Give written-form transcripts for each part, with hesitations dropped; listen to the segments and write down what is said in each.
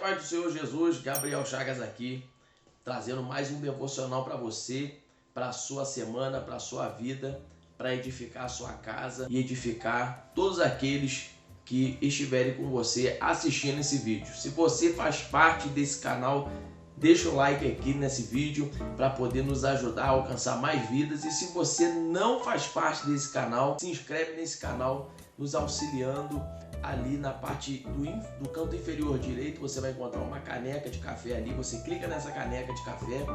paz do Senhor Jesus, Gabriel Chagas aqui, trazendo mais um devocional para você, para a sua semana, para a sua vida, para edificar a sua casa e edificar todos aqueles que estiverem com você assistindo esse vídeo. Se você faz parte desse canal, deixa o like aqui nesse vídeo para poder nos ajudar a alcançar mais vidas. E se você não faz parte desse canal, se inscreve nesse canal, nos auxiliando. Ali na parte do canto inferior direito você vai encontrar uma caneca de café ali, você clica nessa caneca de café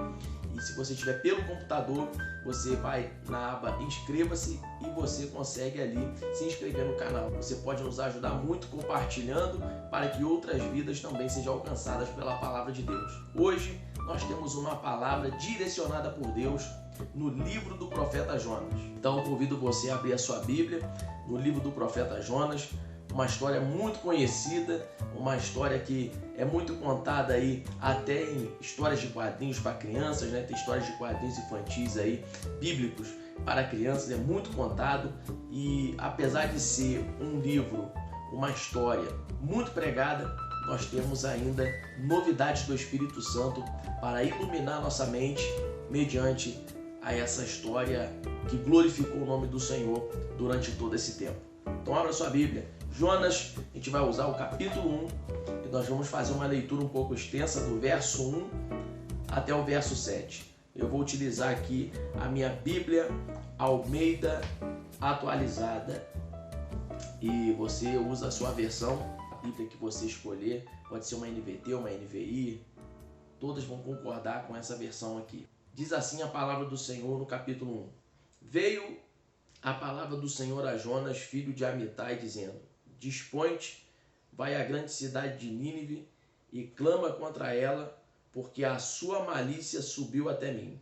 e se você estiver pelo computador, você vai na aba inscreva-se e você consegue ali se inscrever no canal. Você pode nos ajudar muito compartilhando para que outras vidas também sejam alcançadas pela palavra de Deus. Hoje nós temos uma palavra direcionada por Deus no livro do profeta Jonas. Então eu convido você a abrir a sua Bíblia no livro do profeta Jonas. Uma história muito conhecida, uma história que é muito contada aí até em histórias de quadrinhos para crianças, né? Tem histórias de quadrinhos infantis aí, bíblicos para crianças, é muito contado e apesar de ser um livro, uma história muito pregada, nós temos ainda novidades do Espírito Santo para iluminar nossa mente mediante a essa história que glorificou o nome do Senhor durante todo esse tempo. Então abra sua Bíblia, Jonas, a gente vai usar o capítulo 1 e nós vamos fazer uma leitura um pouco extensa do verso 1 até o verso 7. Eu vou utilizar aqui a minha Bíblia Almeida atualizada e você usa a sua versão, a Bíblia que você escolher, pode ser uma NVT, uma NVI, todas vão concordar com essa versão aqui. Diz assim a palavra do Senhor no capítulo 1. Veio a palavra do Senhor a Jonas, filho de Amitai, dizendo: Dispõe-te, vai à grande cidade de Nínive e clama contra ela, porque a sua malícia subiu até mim.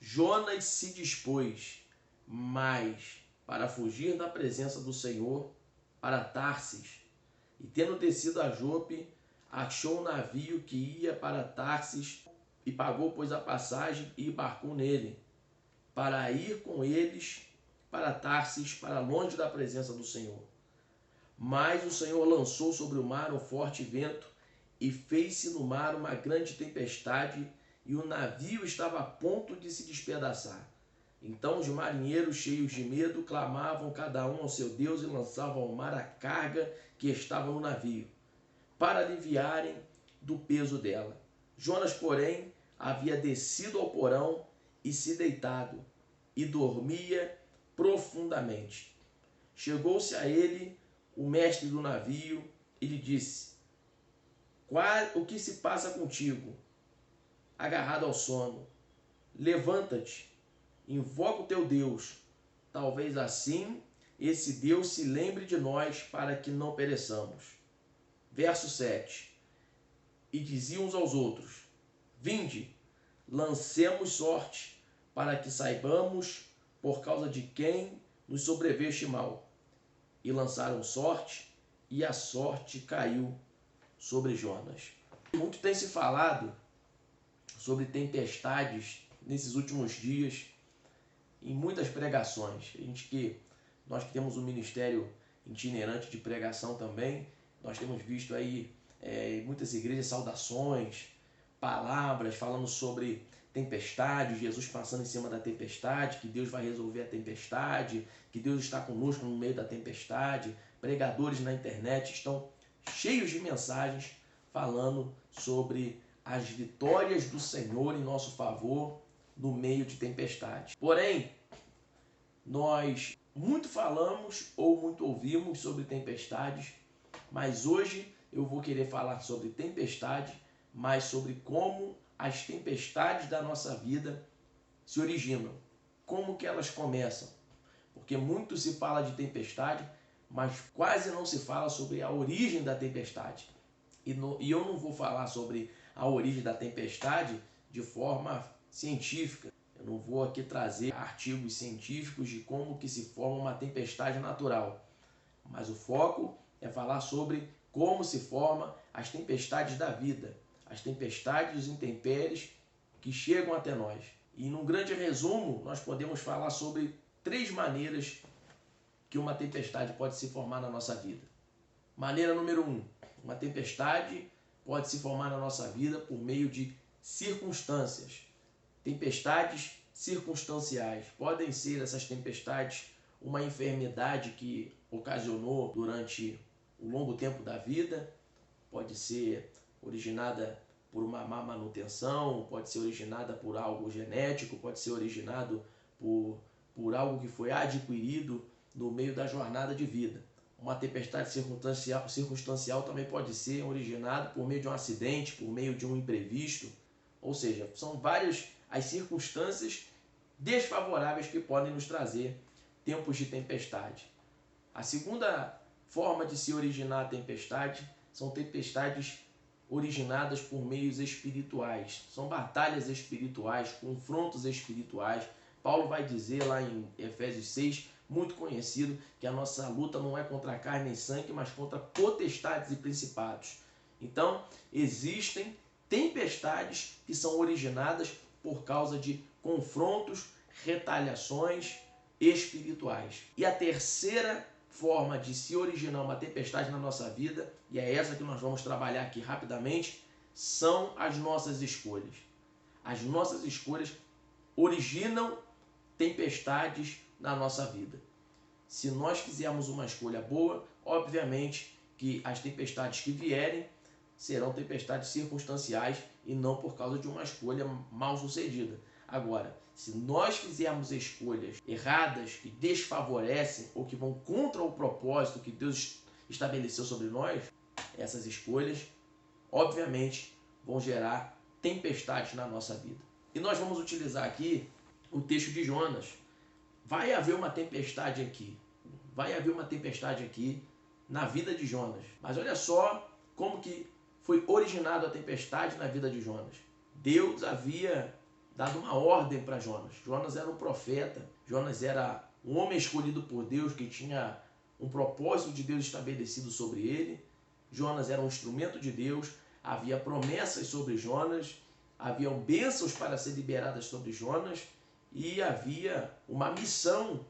Jonas se dispôs, mas para fugir da presença do Senhor, para Tarsis, e tendo descido a Jope, achou um navio que ia para Tarsis, e pagou, pois, a passagem e embarcou nele, para ir com eles para Tarsis, para longe da presença do Senhor. Mas o Senhor lançou sobre o mar um forte vento e fez-se no mar uma grande tempestade e o navio estava a ponto de se despedaçar. Então os marinheiros, cheios de medo, clamavam cada um ao seu Deus e lançavam ao mar a carga que estava no navio, para aliviarem do peso dela. Jonas, porém, havia descido ao porão e se deitado, e dormia profundamente. Chegou-se a ele o mestre do navio e lhe disse: o que se passa contigo, agarrado ao sono? Levanta-te, invoca o teu Deus, talvez assim esse Deus se lembre de nós para que não pereçamos. Verso 7. E diziam uns aos outros: Vinde, lancemos sorte, para que saibamos por causa de quem nos sobreveio este mal. E lançaram sorte, e a sorte caiu sobre Jonas. Muito tem se falado sobre tempestades nesses últimos dias, em muitas pregações. Nós que temos um ministério itinerante de pregação também, nós temos visto aí em muitas igrejas saudações, palavras falando sobre tempestade, Jesus passando em cima da tempestade, que Deus vai resolver a tempestade, que Deus está conosco no meio da tempestade. Pregadores na internet estão cheios de mensagens falando sobre as vitórias do Senhor em nosso favor no meio de tempestade. Porém, nós muito falamos ou muito ouvimos sobre tempestades, mas hoje eu vou querer falar sobre tempestade, mas sobre como as tempestades da nossa vida se originam, como que elas começam. Porque muito se fala de tempestade, mas quase não se fala sobre a origem da tempestade. E eu não vou falar sobre a origem da tempestade de forma científica. Eu não vou aqui trazer artigos científicos de como que se forma uma tempestade natural. Mas o foco é falar sobre como se formam as tempestades da vida, as tempestades dos intempéries que chegam até nós. E num grande resumo, nós podemos falar sobre 3 maneiras que uma tempestade pode se formar na nossa vida. Maneira número 1, uma tempestade pode se formar na nossa vida por meio de circunstâncias. Tempestades circunstanciais. Podem ser essas tempestades uma enfermidade que ocasionou durante o longo tempo da vida, pode ser originada por uma má manutenção, pode ser originada por algo genético, pode ser originado por algo que foi adquirido no meio da jornada de vida. Uma tempestade circunstancial também pode ser originada por meio de um acidente, por meio de um imprevisto. Ou seja, são várias as circunstâncias desfavoráveis que podem nos trazer tempos de tempestade. A segunda forma de se originar a tempestade são tempestades originadas por meios espirituais. São batalhas espirituais, confrontos espirituais. Paulo vai dizer lá em Efésios 6, muito conhecido, que a nossa luta não é contra carne nem sangue, mas contra potestades e principados. Então, existem tempestades que são originadas por causa de confrontos, retaliações espirituais. E a terceira forma de se originar uma tempestade na nossa vida, e é essa que nós vamos trabalhar aqui rapidamente, são as nossas escolhas. As nossas escolhas originam tempestades na nossa vida. Se nós fizermos uma escolha boa, obviamente que as tempestades que vierem serão tempestades circunstanciais e não por causa de uma escolha mal sucedida. Agora, se nós fizermos escolhas erradas que desfavorecem ou que vão contra o propósito que Deus estabeleceu sobre nós, essas escolhas, obviamente, vão gerar tempestades na nossa vida. E nós vamos utilizar aqui o texto de Jonas. Vai haver uma tempestade aqui. Vai haver uma tempestade aqui na vida de Jonas. Mas olha só como que foi originada a tempestade na vida de Jonas. Deus havia dado uma ordem para Jonas. Jonas era um profeta. Jonas era um homem escolhido por Deus que tinha um propósito de Deus estabelecido sobre ele. Jonas era um instrumento de Deus. Havia promessas sobre Jonas. Haviam bênçãos para ser liberadas sobre Jonas. E havia uma missão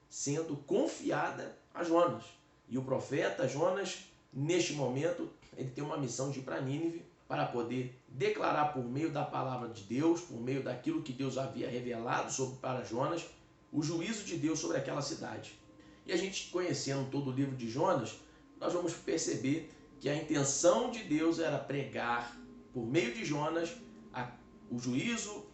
sendo confiada a Jonas. E o profeta Jonas, neste momento, ele tem uma missão de ir para Nínive para poder declarar por meio da palavra de Deus, por meio daquilo que Deus havia revelado para Jonas, o juízo de Deus sobre aquela cidade. E a gente, conhecendo todo o livro de Jonas, nós vamos perceber que a intenção de Deus era pregar, por meio de Jonas, o juízo,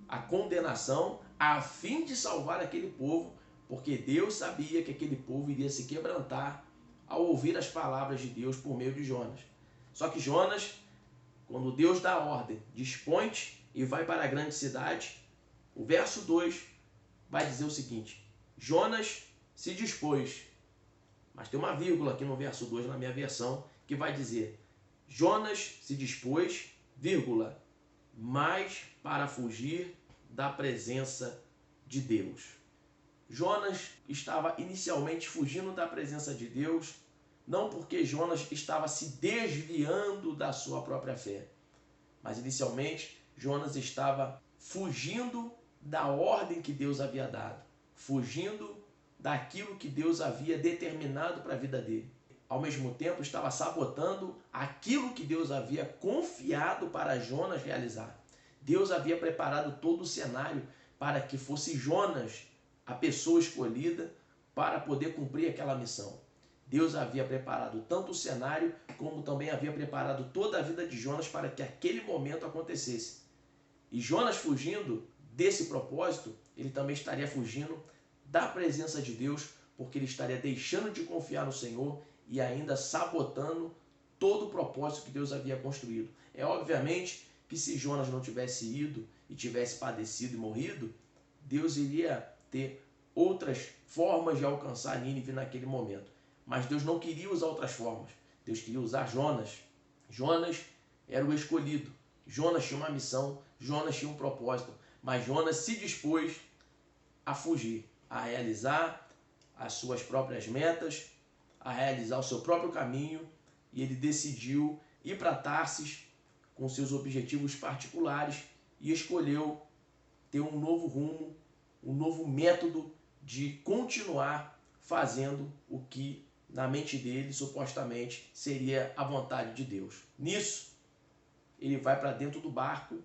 a condenação, a fim de salvar aquele povo, porque Deus sabia que aquele povo iria se quebrantar ao ouvir as palavras de Deus por meio de Jonas. Só que Jonas, quando Deus dá a ordem, dispõe-te e vai para a grande cidade, o verso 2 vai dizer o seguinte: Jonas se dispôs, mas tem uma vírgula aqui no verso 2 na minha versão, que vai dizer: Jonas se dispôs, vírgula, mas para fugir da presença de Deus. Jonas estava inicialmente fugindo da presença de Deus, não porque Jonas estava se desviando da sua própria fé, mas inicialmente Jonas estava fugindo da ordem que Deus havia dado, fugindo daquilo que Deus havia determinado para a vida dele. Ao mesmo tempo, estava sabotando aquilo que Deus havia confiado para Jonas realizar. Deus havia preparado todo o cenário para que fosse Jonas a pessoa escolhida para poder cumprir aquela missão. Deus havia preparado tanto o cenário, como também havia preparado toda a vida de Jonas para que aquele momento acontecesse. E Jonas, fugindo desse propósito, ele também estaria fugindo da presença de Deus, porque ele estaria deixando de confiar no Senhor e ainda sabotando todo o propósito que Deus havia construído. É obviamente que se Jonas não tivesse ido e tivesse padecido e morrido, Deus iria ter outras formas de alcançar Nínive naquele momento. Mas Deus não queria usar outras formas. Deus queria usar Jonas. Jonas era o escolhido. Jonas tinha uma missão, Jonas tinha um propósito, mas Jonas se dispôs a fugir, a realizar as suas próprias metas, a realizar o seu próprio caminho, e ele decidiu ir para Tarsis com seus objetivos particulares e escolheu ter um novo rumo, um novo método de continuar fazendo o que na mente dele supostamente seria a vontade de Deus. Nisso, ele vai para dentro do barco,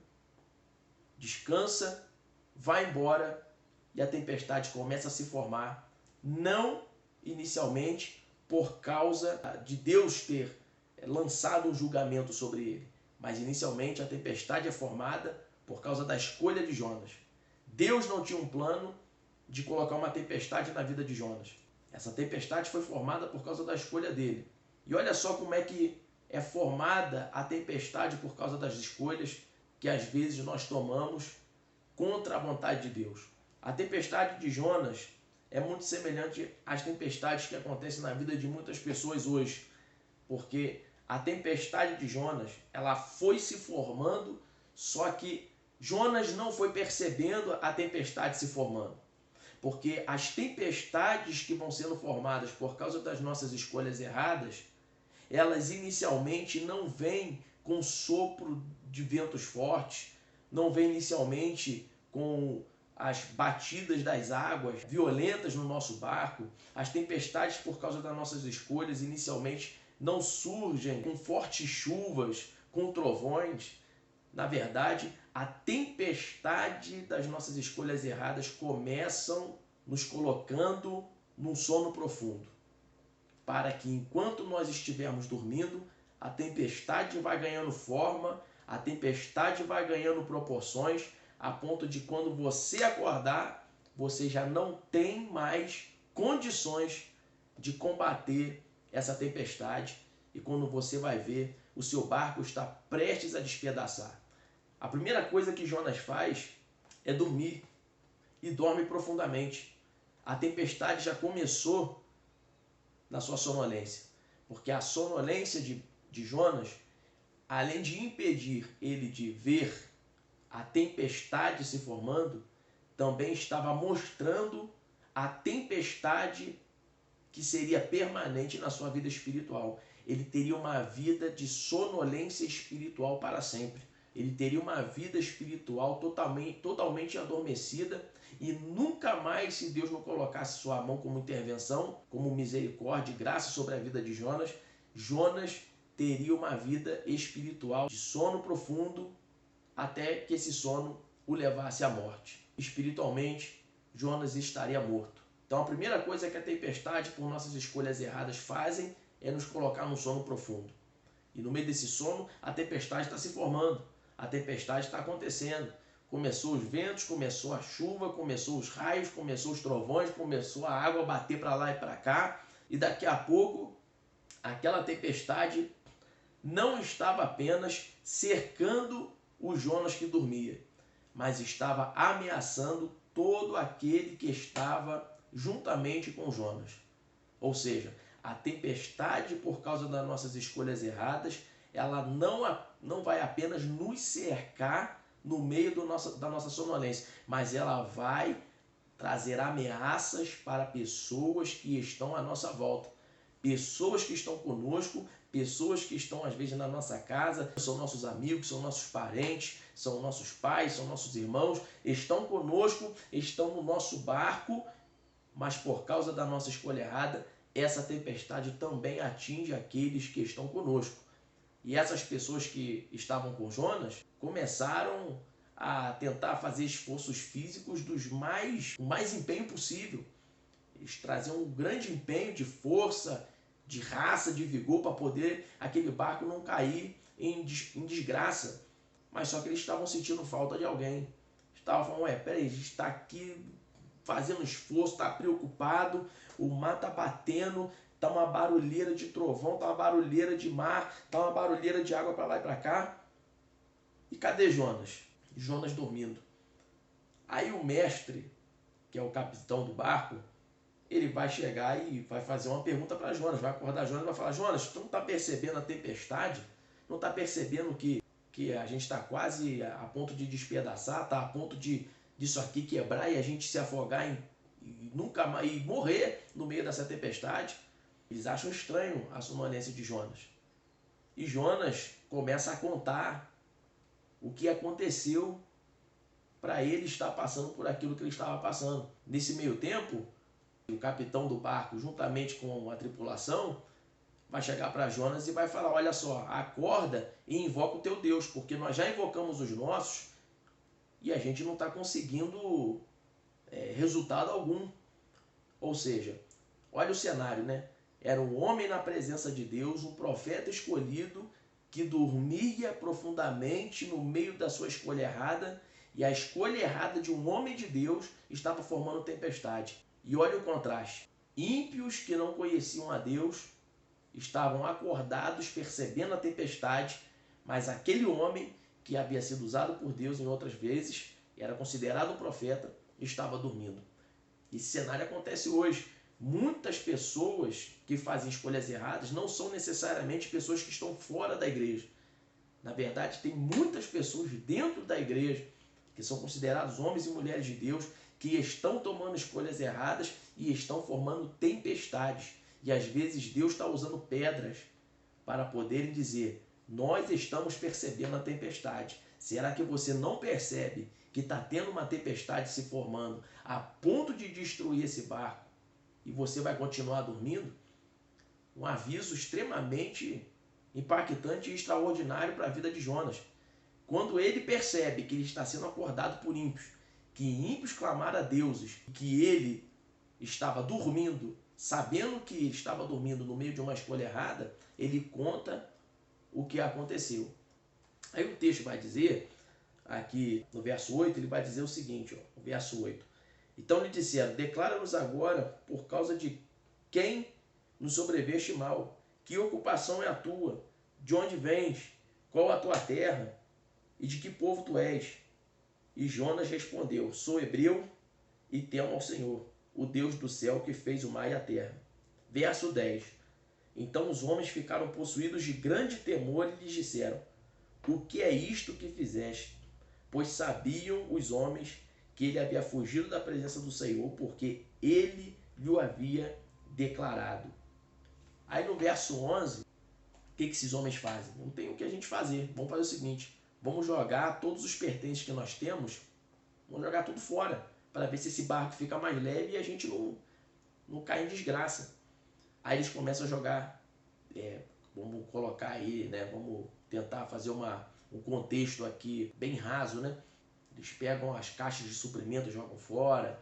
descansa, vai embora e a tempestade começa a se formar, não inicialmente por causa de Deus ter lançado um julgamento sobre ele, mas inicialmente a tempestade é formada por causa da escolha de Jonas. Deus não tinha um plano de colocar uma tempestade na vida de Jonas. Essa tempestade foi formada por causa da escolha dele. E olha só como é que é formada a tempestade por causa das escolhas que às vezes nós tomamos contra a vontade de Deus. A tempestade de Jonas é muito semelhante às tempestades que acontecem na vida de muitas pessoas hoje, porque a tempestade de Jonas, ela foi se formando, só que Jonas não foi percebendo a tempestade se formando. Porque as tempestades que vão sendo formadas por causa das nossas escolhas erradas, elas inicialmente não vêm com sopro de ventos fortes, não vêm inicialmente com as batidas das águas violentas no nosso barco. As tempestades, por causa das nossas escolhas, inicialmente não surgem com fortes chuvas, com trovões. Na verdade, a tempestade das nossas escolhas erradas começam nos colocando num sono profundo, para que enquanto nós estivermos dormindo, a tempestade vai ganhando forma, a tempestade vai ganhando proporções, a ponto de quando você acordar, você já não tem mais condições de combater essa tempestade, e quando você vai ver, o seu barco está prestes a despedaçar. A primeira coisa que Jonas faz é dormir, e dorme profundamente. A tempestade já começou na sua sonolência, porque a sonolência de Jonas, além de impedir ele de ver a tempestade se formando, também estava mostrando a tempestade que seria permanente na sua vida espiritual. Ele teria uma vida de sonolência espiritual para sempre. Ele teria uma vida espiritual totalmente adormecida, e nunca mais, se Deus não colocasse sua mão como intervenção, como misericórdia e graça sobre a vida de Jonas, Jonas teria uma vida espiritual de sono profundo, até que esse sono o levasse à morte. Espiritualmente, Jonas estaria morto. Então a primeira coisa que a tempestade, por nossas escolhas erradas, fazem é nos colocar num sono profundo. E no meio desse sono, a tempestade está se formando. A tempestade está acontecendo. Começou os ventos, começou a chuva, começou os raios, começou os trovões, começou a água a bater para lá e para cá. E daqui a pouco, aquela tempestade não estava apenas cercando o Jonas que dormia, mas estava ameaçando todo aquele que estava juntamente com Jonas. Ou seja, a tempestade, por causa das nossas escolhas erradas, ela não vai apenas nos cercar no meio da nossa sonolência, mas ela vai trazer ameaças para pessoas que estão à nossa volta. Pessoas que estão conosco, pessoas que estão às vezes na nossa casa, são nossos amigos, são nossos parentes, são nossos pais, são nossos irmãos, estão conosco, estão no nosso barco, mas por causa da nossa escolha errada, essa tempestade também atinge aqueles que estão conosco. E essas pessoas que estavam com Jonas começaram a tentar fazer esforços físicos o mais empenho possível. Eles traziam um grande empenho de força, de raça, de vigor, para poder aquele barco não cair em desgraça. Mas só que eles estavam sentindo falta de alguém. Estavam falando, peraí, a gente está aqui fazendo esforço, está preocupado, o mar está batendo, está uma barulheira de trovão, está uma barulheira de mar, está uma barulheira de água para lá e para cá. E cadê Jonas? Jonas dormindo. Aí o mestre, que é o capitão do barco, ele vai chegar e vai fazer uma pergunta para Jonas, vai acordar Jonas e vai falar, Jonas, tu não está percebendo a tempestade? Não está percebendo que a gente está quase a ponto de despedaçar, está a ponto disso aqui quebrar e a gente se afogar e nunca mais e morrer no meio dessa tempestade? Eles acham estranho a sonolência de Jonas. E Jonas começa a contar o que aconteceu para ele estar passando por aquilo que ele estava passando. Nesse meio tempo, o capitão do barco, juntamente com a tripulação, vai chegar para Jonas e vai falar: olha só, acorda e invoca o teu Deus, porque nós já invocamos os nossos e a gente não está conseguindo resultado algum. Ou seja, olha o cenário, né? Era um homem na presença de Deus, um profeta escolhido que dormia profundamente no meio da sua escolha errada, e a escolha errada de um homem de Deus estava formando tempestade. E olha o contraste. Ímpios que não conheciam a Deus estavam acordados percebendo a tempestade, mas aquele homem que havia sido usado por Deus em outras vezes, era considerado um profeta, estava dormindo. Esse cenário acontece hoje. Muitas pessoas que fazem escolhas erradas não são necessariamente pessoas que estão fora da igreja. Na verdade, tem muitas pessoas dentro da igreja que são considerados homens e mulheres de Deus que estão tomando escolhas erradas e estão formando tempestades. E às vezes Deus está usando pedras para poderem dizer: nós estamos percebendo a tempestade. Será que você não percebe que está tendo uma tempestade se formando a ponto de destruir esse barco e você vai continuar dormindo? Um aviso extremamente impactante e extraordinário para a vida de Jonas. Quando ele percebe que ele está sendo acordado por ímpios, que ímpios clamaram a deuses, que ele estava dormindo, sabendo que ele estava dormindo no meio de uma escolha errada, ele conta o que aconteceu. Aí o texto vai dizer, aqui no verso 8, ele vai dizer o seguinte, ó, o verso 8. Então lhe disseram: declara-nos agora por causa de quem nos sobreveste mal. Que ocupação é a tua? De onde vens? Qual a tua terra? E de que povo tu és? E Jonas respondeu: sou hebreu e temo ao Senhor, o Deus do céu que fez o mar e a terra. Verso 10. Então os homens ficaram possuídos de grande temor e lhes disseram: o que é isto que fizeste? Pois sabiam os homens que ele havia fugido da presença do Senhor, porque ele lhe havia declarado. Aí no verso 11, o que esses homens fazem? Não tem o que a gente fazer. Vamos fazer o seguinte: vamos jogar todos os pertences que nós temos, vamos jogar tudo fora, para ver se esse barco fica mais leve e a gente não cai em desgraça. Aí eles começam a jogar, vamos colocar aí, né? Vamos tentar fazer um contexto aqui bem raso, né? Eles pegam as caixas de suprimento e jogam fora,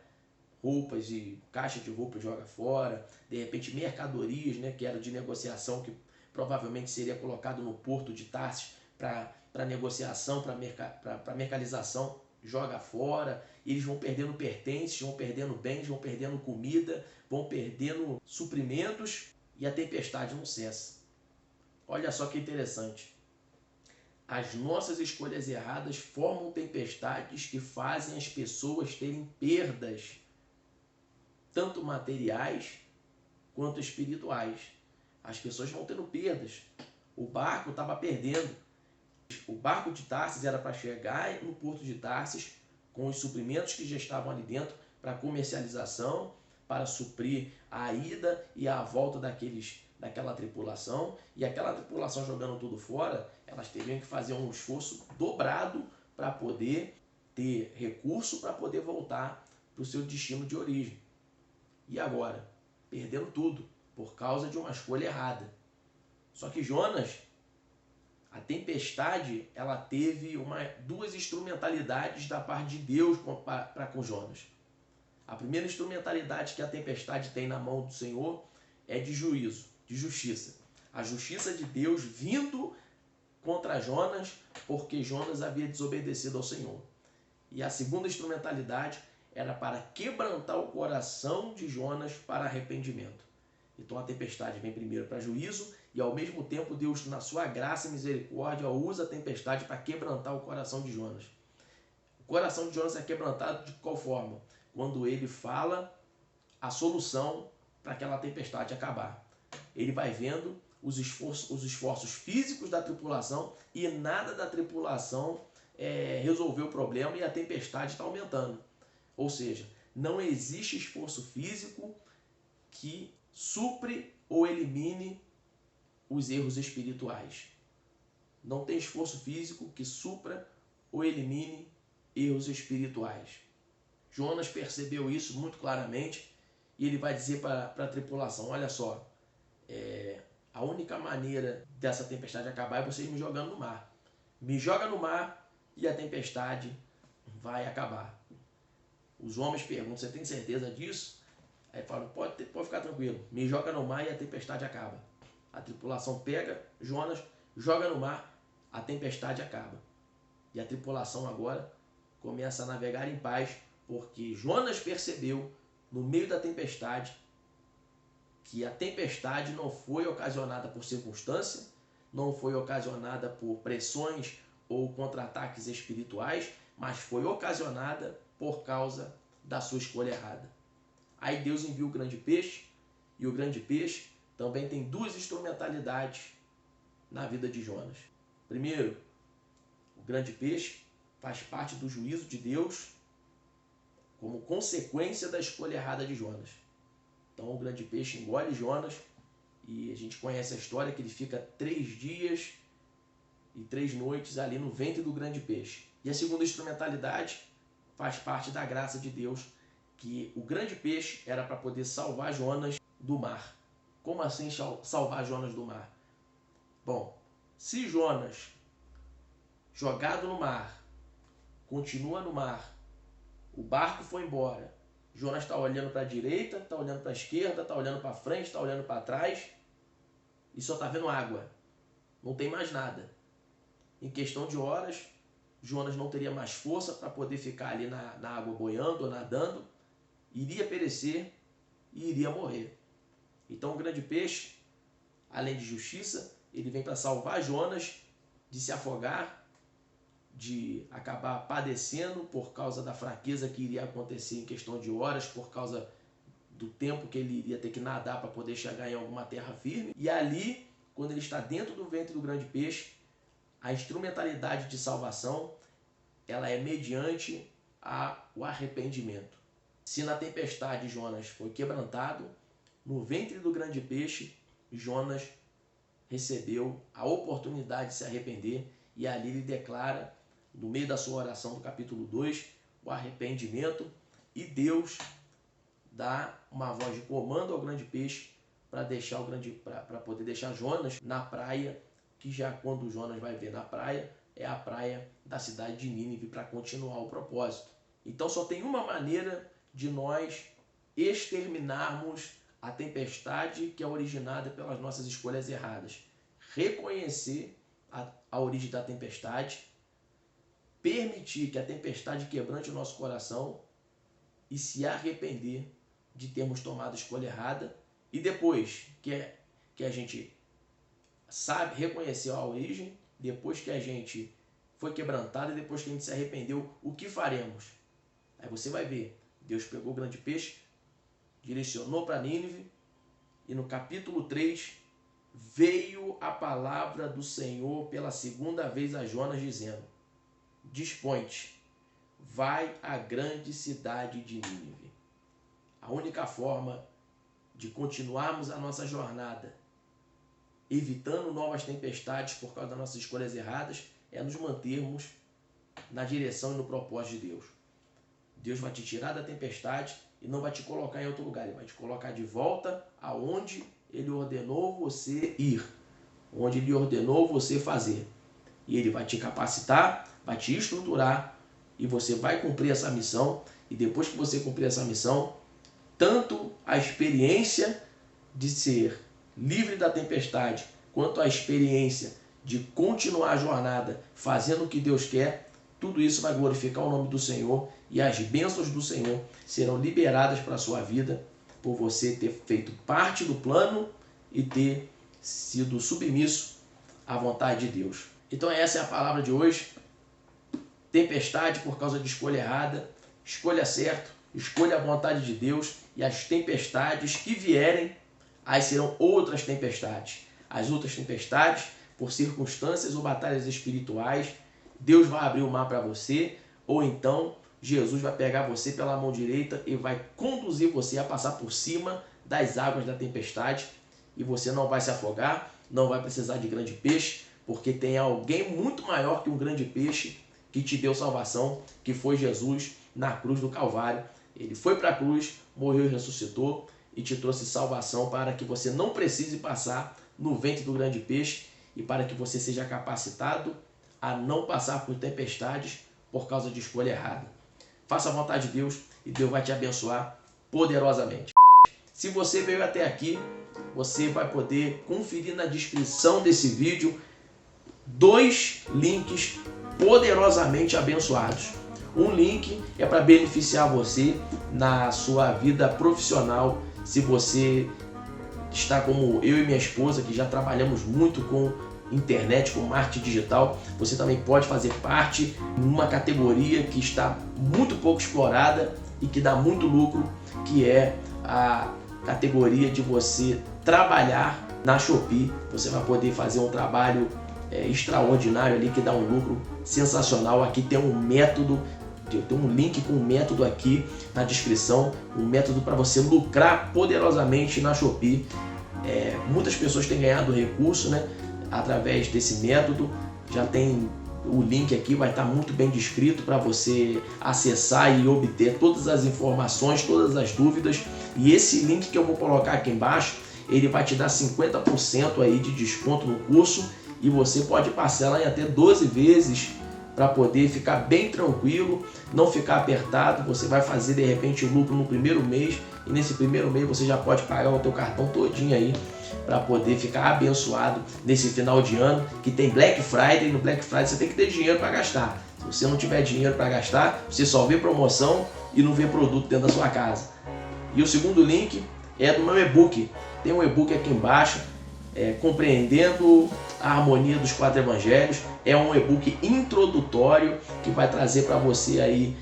roupas e caixa de roupa joga fora, de repente mercadorias, né, que era de negociação, que provavelmente seria colocado no porto de Tarsis para negociação, para mercantilização, joga fora. Eles vão perdendo pertences, vão perdendo bens, vão perdendo comida, vão perdendo suprimentos e a tempestade não cessa. Olha só que interessante. As nossas escolhas erradas formam tempestades que fazem as pessoas terem perdas, tanto materiais quanto espirituais. As pessoas vão tendo perdas. O barco estava perdendo. O barco de Tarsis era para chegar no porto de Tarsis com os suprimentos que já estavam ali dentro para comercialização, para suprir a ida e a volta daquela tripulação. E aquela tripulação jogando tudo fora, elas teriam que fazer um esforço dobrado para poder ter recurso para poder voltar para o seu destino de origem. E agora? Perdendo tudo por causa de uma escolha errada. Só que Jonas, a tempestade, ela teve duas instrumentalidades da parte de Deus para com Jonas. A primeira instrumentalidade que a tempestade tem na mão do Senhor é de juízo, de justiça. A justiça de Deus vindo contra Jonas, porque Jonas havia desobedecido ao Senhor. E a segunda instrumentalidade era para quebrantar o coração de Jonas para arrependimento. Então a tempestade vem primeiro para juízo e ao mesmo tempo Deus, na sua graça e misericórdia, usa a tempestade para quebrantar o coração de Jonas. O coração de Jonas é quebrantado de qual forma? Quando ele fala a solução para aquela tempestade acabar. Ele vai vendo os esforços físicos da tripulação e nada da tripulação resolveu o problema e a tempestade está aumentando. Ou seja, não existe esforço físico que supre ou elimine os erros espirituais. Não tem esforço físico que supra ou elimine erros espirituais. Jonas percebeu isso muito claramente e ele vai dizer para a tripulação: olha só, a única maneira dessa tempestade acabar é vocês me jogando no mar. Me joga no mar e a tempestade vai acabar. Os homens perguntam, você tem certeza disso? Aí falam, pode ficar tranquilo, me joga no mar e a tempestade acaba. A tripulação pega Jonas, joga no mar, a tempestade acaba. E a tripulação agora começa a navegar em paz, porque Jonas percebeu, no meio da tempestade, que a tempestade não foi ocasionada por circunstância, não foi ocasionada por pressões ou contra-ataques espirituais, mas foi ocasionada por causa da sua escolha errada. Aí Deus envia o grande peixe, e o grande peixe também tem duas instrumentalidades na vida de Jonas. Primeiro, o grande peixe faz parte do juízo de Deus como consequência da escolha errada de Jonas. Então o grande peixe engole Jonas, e a gente conhece a história que ele fica 3 dias e 3 noites ali no ventre do grande peixe. E a segunda instrumentalidade faz parte da graça de Deus, que o grande peixe era para poder salvar Jonas do mar. Como assim salvar Jonas do mar? Bom, se Jonas, jogado no mar, continua no mar, o barco foi embora, Jonas está olhando para a direita, está olhando para a esquerda, está olhando para frente, está olhando para trás e só está vendo água. Não tem mais nada. Em questão de horas, Jonas não teria mais força para poder ficar ali na água boiando ou nadando, iria perecer e iria morrer. Então o grande peixe, além de justiça, ele vem para salvar Jonas de se afogar, de acabar padecendo por causa da fraqueza que iria acontecer em questão de horas, por causa do tempo que ele iria ter que nadar para poder chegar em alguma terra firme. E ali, quando ele está dentro do ventre do grande peixe, a instrumentalidade de salvação, ela é mediante o arrependimento. Se na tempestade Jonas foi quebrantado, no ventre do grande peixe, Jonas recebeu a oportunidade de se arrepender, e ali ele declara, no meio da sua oração do capítulo 2, o arrependimento, e Deus dá uma voz de comando ao grande peixe para poder deixar Jonas na praia, que já quando Jonas vai ver na praia, é a praia da cidade de Nínive, para continuar o propósito. Então só tem uma maneira de nós exterminarmos a tempestade que é originada pelas nossas escolhas erradas. Reconhecer a origem da tempestade, permitir que a tempestade quebrante o nosso coração e se arrepender de termos tomado a escolha errada. E depois que a gente sabe reconhecer a origem, depois que a gente foi quebrantado e depois que a gente se arrependeu, o que faremos? Aí você vai ver, Deus pegou o grande peixe, direcionou para Nínive, e no capítulo 3 veio a palavra do Senhor pela segunda vez a Jonas, dizendo: dispõe-te, vai à grande cidade de Nínive. A única forma de continuarmos a nossa jornada, evitando novas tempestades por causa das nossas escolhas erradas, é nos mantermos na direção e no propósito de Deus. Deus vai te tirar da tempestade e não vai te colocar em outro lugar. Ele vai te colocar de volta aonde Ele ordenou você ir, onde Ele ordenou você fazer. E Ele vai te capacitar, vai te estruturar, e você vai cumprir essa missão. E depois que você cumprir essa missão, tanto a experiência de ser livre da tempestade, quanto a experiência de continuar a jornada fazendo o que Deus quer, tudo isso vai glorificar o nome do Senhor, e as bênçãos do Senhor serão liberadas para a sua vida, por você ter feito parte do plano e ter sido submisso à vontade de Deus. Então essa é a palavra de hoje. Tempestade por causa de escolha errada, escolha certo, escolha a vontade de Deus, e as tempestades que vierem, aí serão outras tempestades. As outras tempestades, por circunstâncias ou batalhas espirituais, Deus vai abrir o mar para você, ou então Jesus vai pegar você pela mão direita e vai conduzir você a passar por cima das águas da tempestade, e você não vai se afogar, não vai precisar de grande peixe, porque tem alguém muito maior que um grande peixe que te deu salvação, que foi Jesus na cruz do Calvário. Ele foi para a cruz, morreu e ressuscitou, e te trouxe salvação para que você não precise passar no ventre do grande peixe e para que você seja capacitado a não passar por tempestades por causa de escolha errada. Faça a vontade de Deus e Deus vai te abençoar poderosamente. Se você veio até aqui, você vai poder conferir na descrição desse vídeo 2 links poderosamente abençoados. Um link é para beneficiar você na sua vida profissional. Se você está como eu e minha esposa, que já trabalhamos muito com internet, com marketing digital, você também pode fazer parte de uma categoria que está muito pouco explorada e que dá muito lucro, que é a categoria de você trabalhar na Shopee. Você vai poder fazer um trabalho extraordinário ali que dá um lucro sensacional. Aqui tem um método, tem um link com um método aqui na descrição, um método para você lucrar poderosamente na Shopee. Muitas pessoas têm ganhado recurso, né, através desse método. Já tem o link aqui, vai estar muito bem descrito para você acessar e obter todas as informações, todas as dúvidas. E esse link que eu vou colocar aqui embaixo, ele vai te dar 50% aí de desconto no curso e você pode parcelar em até 12 vezes para poder ficar bem tranquilo, não ficar apertado. Você vai fazer de repente lucro no primeiro mês e nesse primeiro mês você já pode pagar o teu cartão todinho aí para poder ficar abençoado nesse final de ano que tem Black Friday. No Black Friday você tem que ter dinheiro para gastar. Se você não tiver dinheiro para gastar, você só vê promoção e não vê produto dentro da sua casa. E o segundo link é do meu e-book. Tem um e-book aqui embaixo, Compreendendo a Harmonia dos 4 Evangelhos. É um e-book introdutório que vai trazer para você aí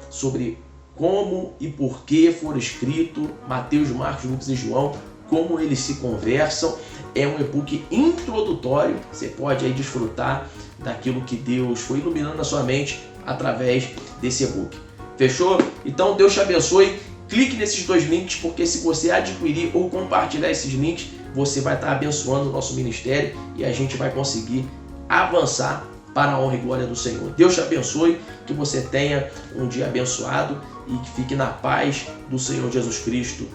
sobre como e por que foram escritos Mateus, Marcos, Lucas e João, como eles se conversam. É um e-book introdutório, você pode aí desfrutar daquilo que Deus foi iluminando na sua mente através desse e-book. Fechou? Então Deus te abençoe. Clique nesses 2 links, porque se você adquirir ou compartilhar esses links, você vai estar abençoando o nosso ministério e a gente vai conseguir avançar para a honra e glória do Senhor. Deus te abençoe, que você tenha um dia abençoado e que fique na paz do Senhor Jesus Cristo.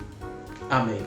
Amém.